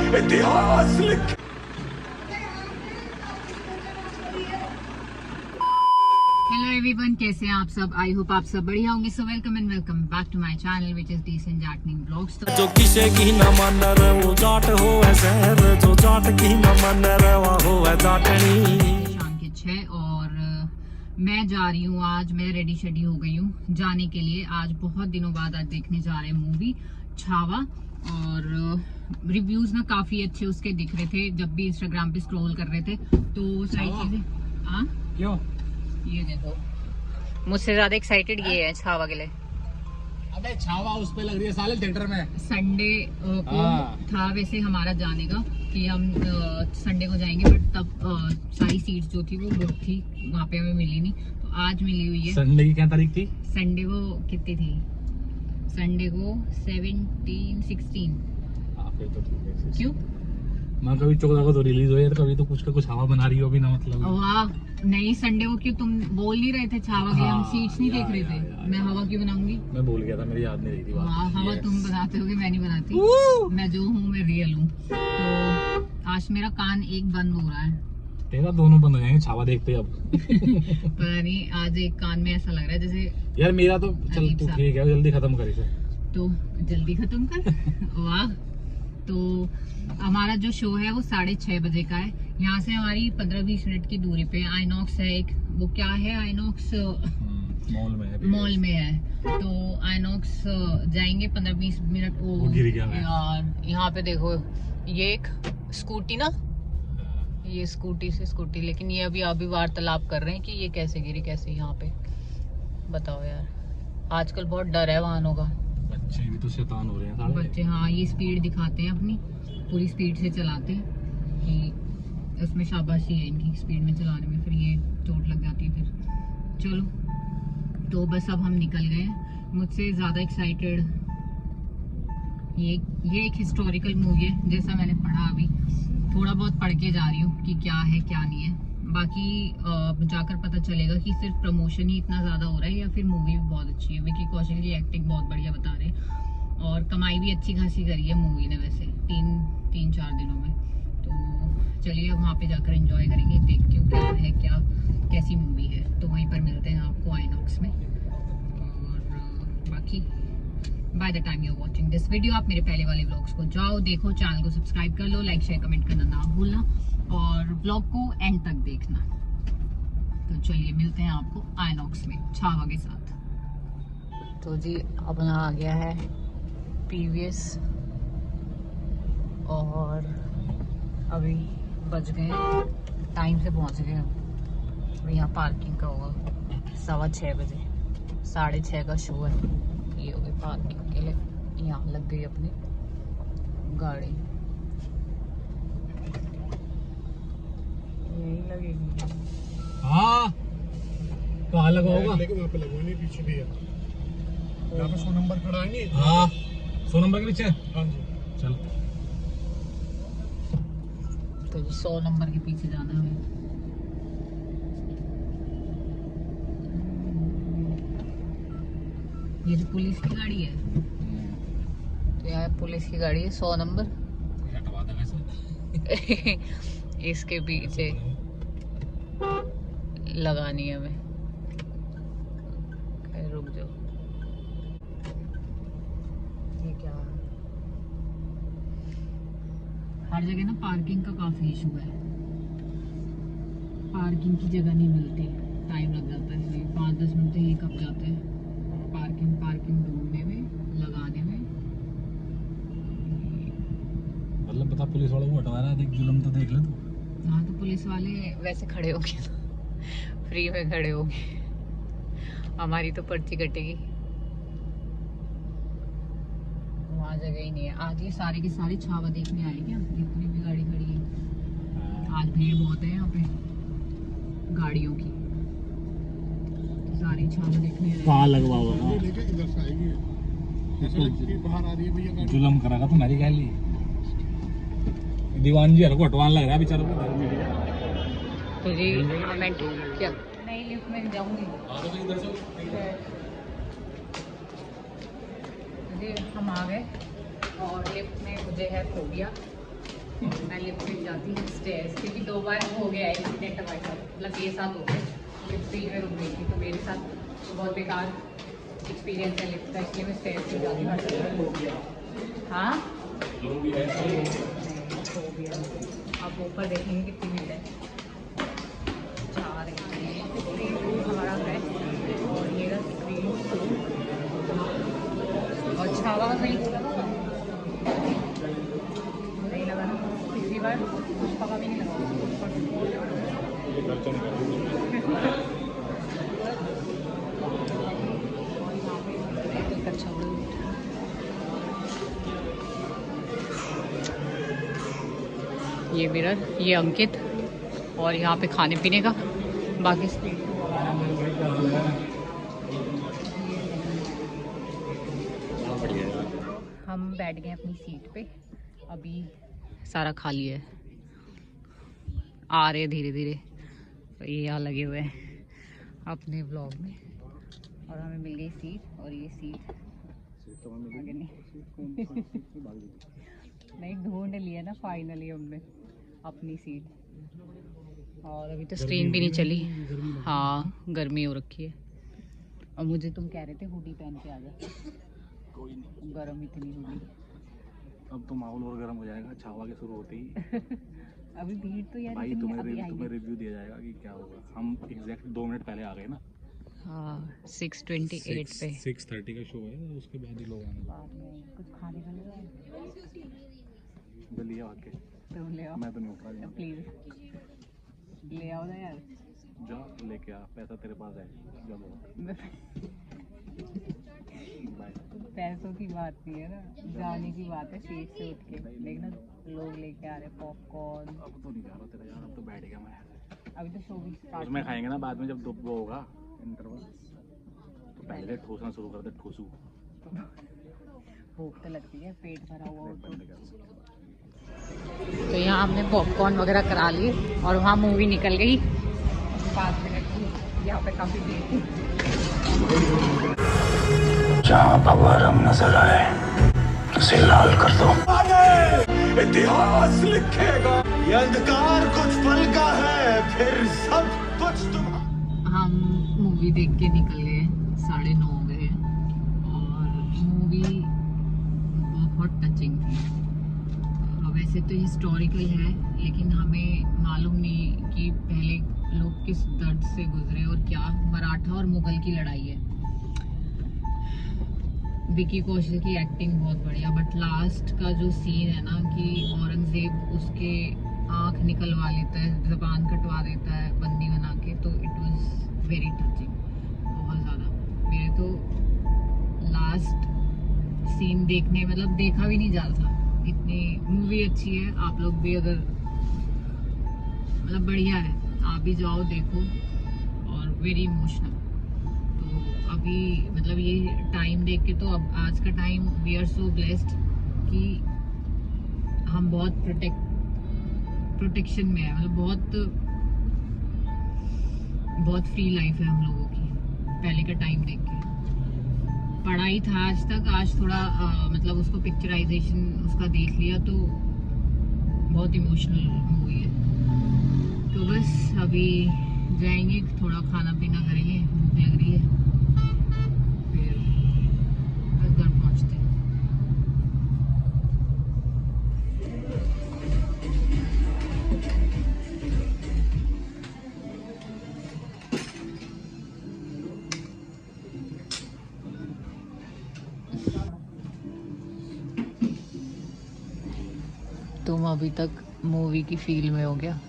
इतिहास लिख। Hello everyone, कैसे हैं आप सब? आई होप आप सब बढ़िया होंगे। So welcome and welcome back to my channel which is decent jotting blogs. जो किसे की न मन रे वो जाट हो शहर, जो जाट की न मन रे वो है जाटनी। शाम के 6 और मैं जा रही हूँ। आज मैं रेडी शेडी हो गई हूँ जाने के लिए। आज बहुत दिनों बाद आज देखने जा रहे हैं मूवी छावा, और रिव्यूज ना काफी अच्छे उसके दिख रहे थे जब भी इंस्टाग्राम पे स्क्रॉल कर रहे थे, तो सारी चीजें। हाँ क्यों? ये देखो, मुझसे ज्यादा एक्साइटेड ये है छावा के लिए। अबे छावा उस पे लग रही है साले थिएटर में। संडे को था वैसे हमारा जाने का कि हम संडे को जाएंगे, बट तब सारी सीट्स जो थी वो बुक थी, वहाँ पे हमें मिली नहीं, तो आज मिली हुई है। संडे की क्या तारीख थी? संडे को कितनी थी? संडे को 17, 16। फिर तो ठीक है। क्यों? मैं कभी 14 को तो रिलीज हो यार, कभी तो कुछ का कुछ हवा बना रही हो भी ना, मतलब। वाह, नहीं संडे को क्यों? तुम बोल नहीं रहे थे छावा के? हम सीट्स नहीं देख रहे थे। मैं हवा क्यों बनाऊंगी? मैं भूल गया था, मेरी याद नहीं रही थी बात। हाँ, हवा तुम बनाते होगे, मैं नहीं बनाती। मैं जो हूँ मैं रियल हूँ। तो आज मेरा कान एक बंद हो रहा है। तेरा दोनों बंद हो जाएंगे छावा देखते अब। पता नहीं, आज एक कान में ऐसा लग रहा है जैसे। यार मेरा तो चल तू ठीक है, जल्दी खत्म कर इसे। तो जल्दी खत्म कर। वाह। तो हमारा जो शो है वो 6:30 बजे का है। यहाँ से हमारी 15-20 मिनट की दूरी पे आइनॉक्स है एक। वो क्या है? आइनॉक्स मॉल में है। तो आइनॉक्स जाएंगे 15-20 मिनट। वो गिर गया यार यहाँ पे देखो, ये एक स्कूटी ना, ये स्कूटी, लेकिन ये अभी वार्तालाप कर रहे हैं कि ये कैसे गिरी, कैसे यहाँ पे। बताओ यार, आजकल बहुत डर है वाहनों का। बच्चे भी तो शैतान हो रहे हैं साले। बच्चे, हाँ, ये स्पीड दिखाते हैं अपनी, पूरी स्पीड से चलाते हैं कि उसमें शाबाशी है इनकी स्पीड में चलाने में, फिर ये चोट लग जाती है फिर। चलो, तो बस अब हम निकल गए हैं। मुझसे ज़्यादा एक्साइटेड ये एक हिस्टोरिकल मूवी है, जैसा मैंने पढ़ा। अभी थोड़ा बहुत पढ़ के जा रही हूँ कि क्या है क्या नहीं है। बाकी जाकर पता चलेगा कि सिर्फ प्रमोशन ही इतना ज़्यादा हो रहा है या फिर मूवी भी बहुत अच्छी है। विकी कौशल की एक्टिंग बहुत बढ़िया बता रहे हैं, और कमाई भी अच्छी खासी करी है मूवी ने वैसे 3-4 दिनों में। तो चलिए अब वहाँ पे जाकर एंजॉय करेंगे, देखते हो क्या है, क्या कैसी मूवी है। तो वहीं पर मिलते हैं आपको आइनॉक्स में। और बाकी by the time you are watching this video, आप मेरे पहले वाले व्लॉग्स को जाओ देखो, चैनल को सब्सक्राइब कर लो, लाइक शेयर कमेंट करना ना भूलना, और व्लॉग को एंड तक देखना। तो चलिए मिलते हैं आपको आइनॉक्स में छावा के साथ। तो जी अपना आ गया है पीवीएस, और अभी बज गए, टाइम से पहुंच गए हम। यहाँ पार्किंग का होगा 6:15 बजे, 6:30 का शो है। ये हो गई पार्किंग के लिए, यहाँ लग गई अपनी गाड़ी, यही लगेगी। हाँ, कहाँ लगा होगा? लेकिन वहाँ पे लगा नहीं, पीछे भी है। यहाँ पे 100 नंबर खड़ा है नहीं? हाँ, 100 नंबर के पीछे। हाँ जी। चल। तो 100 नंबर के पीछे जाना है। ये जो पुलिस की गाड़ी है, तो यहाँ पुलिस की गाड़ी है 100 नंबर। हटवा दे वैसे। इसके पीछे लगानी है हमें। रुक जाओ, ये क्या है? हर जगह ना पार्किंग का काफी इशू है, पार्किंग की जगह नहीं मिलती, टाइम लग जाता है, 5-10 मिनट तो ये कब जाते हैं पार्किंग ढूंढने में, लगाने में। मतलब बता, पुलिस वालों को हटवा रहा है, देख जुल्म तो देख ले तू। हाँ, तो पुलिस वाले वैसे खड़े होंगे, फ्री में खड़े होंगे, हमारी तो पर्ची कटेगी। वहाँ जगह ही नहीं है। आज ये सारे के सारे छावा देखने आए क्या? जितनी भी गाड़ी खड़ी है, आज भीड़ बहुत है यहाँ पे गाड़ियों की, सारी छावा देखने आए। कहाँ लगवा होगा? लेके इधर से आएगी, ऐसा लगता है कि बाहर आ रही है भैया गाड़ी। जुल्म करेगा तुम्हारी गैली। दीवान जी हर को हटवान लग रहा है बेचारों को। तो जी कमेंट क्या? नहीं, लिफ्ट में जाऊंगी। जी हम आ गए, और लिफ्ट में मुझे है फोबिया, मैं लिफ्ट में जाती हूँ स्टेयर्स, क्योंकि 2 बार हो गया है इंसिडेंट हमारे साथ, मतलब ये साथ हो गया लिफ्ट सीट में रुक गई थी, तो मेरे साथ बहुत बेकार एक्सपीरियंस है लिफ्ट का, इसलिए मैं स्टेयर्स से जाती हूँ। हाँ आप ऊपर देखेंगे कितनी भीड़ है। जा रहे हैं स्क्रीन 2 हमारा है और ये रहा स्क्रीन 2 और छावा नहीं लगा ना, पिछली बार कुछ पका भी नहीं लगा। ये मिरर, ये अंकित, और यहाँ पे खाने पीने का बाकी स्ट्रीट। हम बैठ गए अपनी सीट पे, अभी सारा खाली है, आ रहे धीरे धीरे। तो ये यहाँ लगे हुए हैं अपने व्लॉग में, और हमें मिल गई सीट, और ये सीट आगे नहीं ढूंढ लिया ना फाइनली हमने अपनी सीट। और अभी तो स्क्रीन भी नहीं चली। हाँ गर्मी हो रखी है, और मुझे तुम कह रहे थे हुडी पहन के आ जा। कोई नहीं, गर्म इतनी हुडी। अब तो माहौल और गर्म हो जाएगा छावा के शुरू होते ही। अभी भीड़ तो यार भाई इतनी अभी आई तुम्हें रिव्यू दिया जाएगा कि क्या होगा। हम एग्जैक्ट 2 मिनट पहले आ गए ना। हाँ 6:28 पे 6:30 का शो है, उसके बाद ही लोग आने बाद में कुछ खाने का लगा लिया आके। तुम ले आओ, मैं तो नहीं उठा रहा। प्लीज ले आओ ना यार। जा लेके आ, पैसा तेरे पास है, जब बाय। पैसों की बात नहीं है ना, जाने की बात है सीट से उठ के। देखना लोग लेके आ रहे पॉपकॉर्न। अब तो नहीं जा रहा तेरा यार, अब तो बैठ गया मैं। अभी तो शो भी स्टार्ट उसमें खाएंगे ना बाद में, जब वो होगा इंटरवल, तो पहले ठोसना शुरू कर दे। ठोसू भूख तो लगती है, पेट भरा हुआ हो तो। बंद कर। तो यहाँ हमने पॉपकॉर्न वगैरह करा लिए, और वहाँ मूवी निकल गई 5 मिनट की। यहाँ पे काफी भीड़ थी। जहाँ भगवा रंग नजर आए उसे लाल कर दो। इतिहास लिखेगा ये अंधकार कुछ पल का है, फिर सब कुछ हम मूवी देख के निकल गए, 9:30 हो गए, और मूवी बहुत टचिंग थी। वैसे तो हिस्टोरिकल है, लेकिन हमें मालूम नहीं कि पहले लोग किस दर्द से गुजरे और क्या मराठा और मुगल की लड़ाई है। विकी कौशल की एक्टिंग बहुत बढ़िया, बट लास्ट का जो सीन है ना कि औरंगजेब उसके आँख निकलवा लेता है, जबान कटवा देता है बंदी बना के, तो इट वाज वेरी टचिंग बहुत ज़्यादा। मेरे तो लास्ट सीन देखने मतलब देखा भी नहीं जा रहा था, इतनी मूवी अच्छी है। आप लोग भी अगर मतलब बढ़िया है, आप भी जाओ देखो, और वेरी इमोशनल। तो अभी मतलब ये टाइम देख के तो अब आज का time we are so blessed कि हम बहुत प्रोटेक्शन में है, मतलब बहुत फ्री लाइफ है हम लोगों की पहले का टाइम देख के। पढ़ाई था आज तक, आज थोड़ा मतलब उसको पिक्चराइजेशन उसका देख लिया, तो बहुत इमोशनल मूवी है। तो बस अभी जाएंगे, थोड़ा खाना पीना करेंगे, भूख लग रही है, फिर बस घर पहुंचते हैं। तुम अभी तक मूवी की फील में हो गया,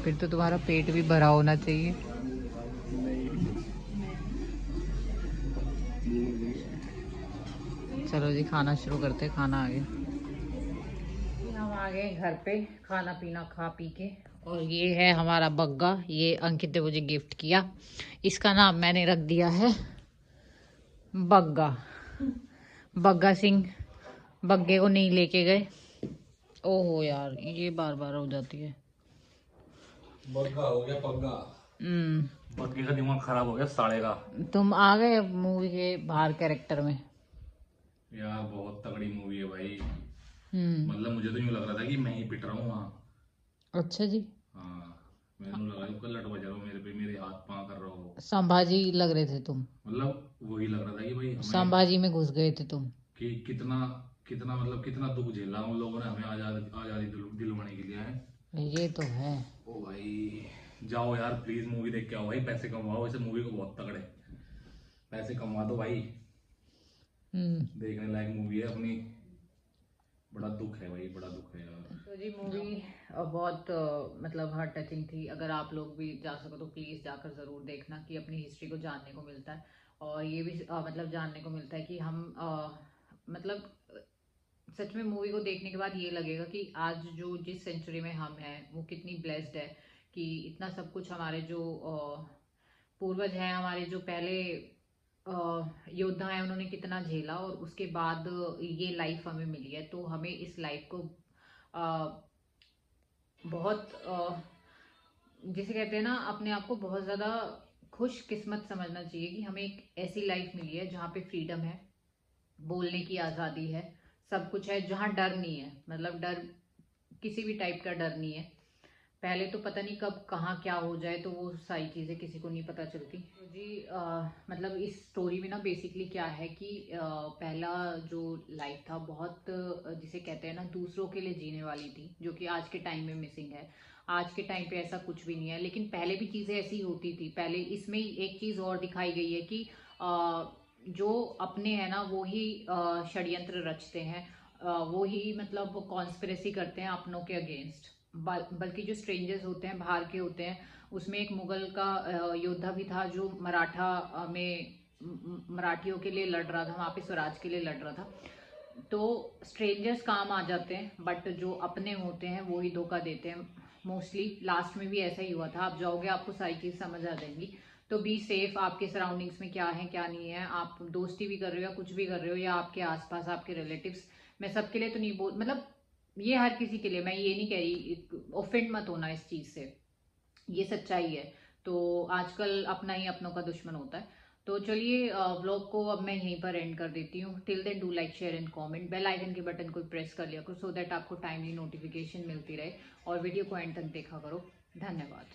फिर तो तुम्हारा पेट भी भरा होना चाहिए। चलो जी खाना शुरू करते, खाना आ गया। हम आ गए घर पे, खाना पीना खा पी के, और ये है हमारा बग्गा, ये अंकित ने मुझे गिफ्ट किया। इसका नाम मैंने रख दिया है बग्गा। बग्गा सिंह बग्गे को नहीं लेके गए। ओहो यार ये बार बार हो जाती है। बग्गा हो गया पग्गा। बग्गे का दिमाग खराब हो गया साले का। तुम आ गए मूवी के बाहर कैरेक्टर में। यार बहुत तगड़ी मूवी है भाई, मतलब मुझे तो यूं लग रहा था कि मैं ही पिट रहा हूँ वहाँ। अच्छा जी। हाँ, मैंने लगा कि लट बजा रहा हूँ मेरे पे, मेरे हाथ पाँव कर रहा हो। संभाजी लग रहे थे तुम, मतलब वही लग रहा था कि भाई हमें, संभाजी में घुस गए थे तुम। कि कितना कितना मतलब कितना दुख झेला उन लोगों ने, हमें आजादी दिलवाने के लिए है। ये तो है। ओ भाई जाओ यार प्लीज मूवी देख के आओ भाई, पैसे कमाओ, इसे मूवी को बहुत तगड़े पैसे कमा दो भाई। देखने लायक मूवी है अपनी। बड़ा दुख है भाई, बड़ा दुख है यार। तो जी मूवी बहुत मतलब हार्ट टचिंग थी। अगर आप लोग भी जा सको तो प्लीज़ जाकर ज़रूर देखना, कि अपनी हिस्ट्री को जानने को मिलता है। और ये भी मतलब जानने को मिलता है कि हम मतलब सच में मूवी को देखने के बाद ये लगेगा कि आज जो जिस सेंचुरी में हम हैं वो कितनी ब्लेस्ड है, कि इतना सब कुछ हमारे जो पूर्वज हैं, हमारे जो पहले योद्धा हैं, उन्होंने कितना झेला और उसके बाद ये लाइफ हमें मिली है। तो हमें इस लाइफ को बहुत जिसे कहते हैं ना, अपने आप को बहुत ज़्यादा खुश किस्मत समझना चाहिए कि हमें एक ऐसी लाइफ मिली है जहाँ पे फ्रीडम है, बोलने की आज़ादी है, सब कुछ है, जहाँ डर नहीं है। मतलब डर, किसी भी टाइप का डर नहीं है। पहले तो पता नहीं कब कहाँ क्या हो जाए, तो वो सारी चीज़ें किसी को नहीं पता चलती। तो जी मतलब इस स्टोरी में ना बेसिकली क्या है कि पहला जो लाइफ था बहुत जिसे कहते हैं ना दूसरों के लिए जीने वाली थी, जो कि आज के टाइम में मिसिंग है। आज के टाइम पे ऐसा कुछ भी नहीं है, लेकिन पहले भी चीज़ें ऐसी होती थी। पहले इसमें एक चीज़ और दिखाई गई है कि जो अपने हैं ना वो ही षड्यंत्र रचते हैं, वो ही मतलब कॉन्स्पिरेसी करते हैं अपनों के अगेंस्ट। बल्कि जो स्ट्रेंजर्स होते हैं, बाहर के होते हैं। उसमें एक मुगल का योद्धा भी था जो मराठियों के लिए लड़ रहा था, वहाँ पे स्वराज के लिए लड़ रहा था। तो स्ट्रेंजर्स काम आ जाते हैं, बट जो अपने होते हैं वो ही धोखा देते हैं मोस्टली। लास्ट में भी ऐसा ही हुआ था। आप जाओगे आपको सारी चीज़ समझ आ जाएंगी। तो बी सेफ, आपके सराउंडिंग्स में क्या है क्या नहीं है, आप दोस्ती भी कर रहे हो या कुछ भी कर रहे हो, या आपके आसपास आपके रिलेटिव्स। मैं सबके लिए तो नहीं बोल, मतलब ये हर किसी के लिए, मैं ये नहीं कह रही, ऑफेंड मत होना इस चीज़ से, ये सच्चाई है। तो आजकल अपना ही अपनों का दुश्मन होता है। तो चलिए व्लॉग को अब मैं यहीं पर एंड कर देती हूँ। Till then do like share and comment, bell icon के बटन को प्रेस कर लिया करो, सो दैट आपको टाइमली नोटिफिकेशन मिलती रहे। और वीडियो को एंड तक देखा करो। धन्यवाद।